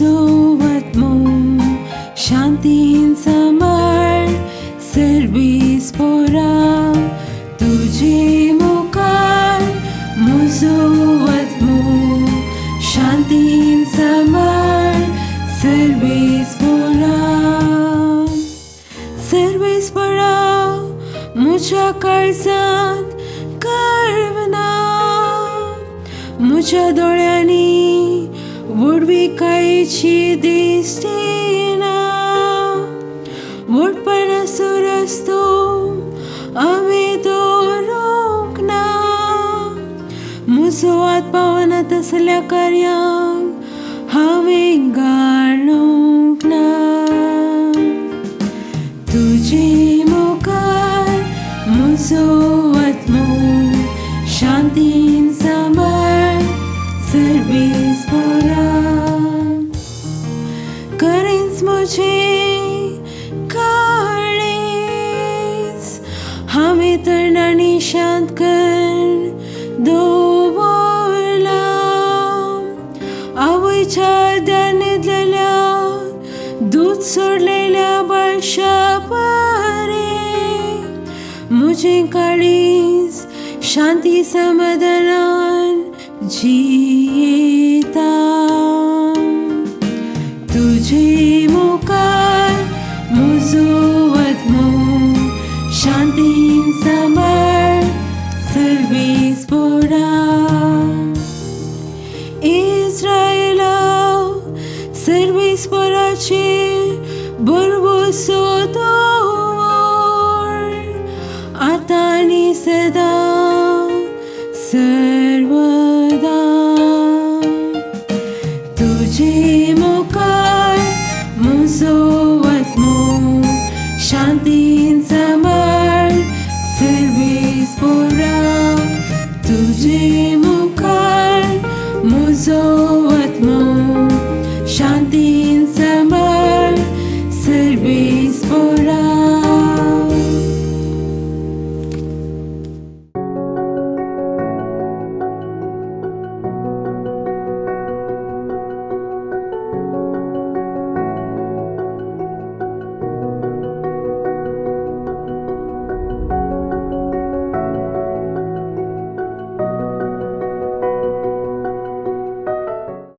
मुसोवत मो शांतीन समर सर्वीस पोरा तुझे मुखार मुसोवत मो शांतीन समर सर्वीस पोरा मुझ्या काळजांत करवना मुझ्या दोळ्यांनी वडविकायची दिसtina वडपणा रस्तो आम्ही दवरूंक ना मुजो आत्मावानांत असल्या कार्यांक हांवें घालूंक ना तुजे मुखार मुजो आत्मो शांतीन समर सर्वीस पोरा करेंच मुझे काळीज हांवें तरणानी शांत कर दवरला आवयच्या आर्द्यार न्हिदलेल्या दूध सोडलेल्या बाळशा परे मुझे काळीज शांती समाधानान जियेता तुझे मुखार मुजो आत्मो शांतीन समर सर्वीस पोरा इस्रायेला सर्वीस पोराचेर भरवोसो दवर आतां आनी सदां सर्वदा तुझे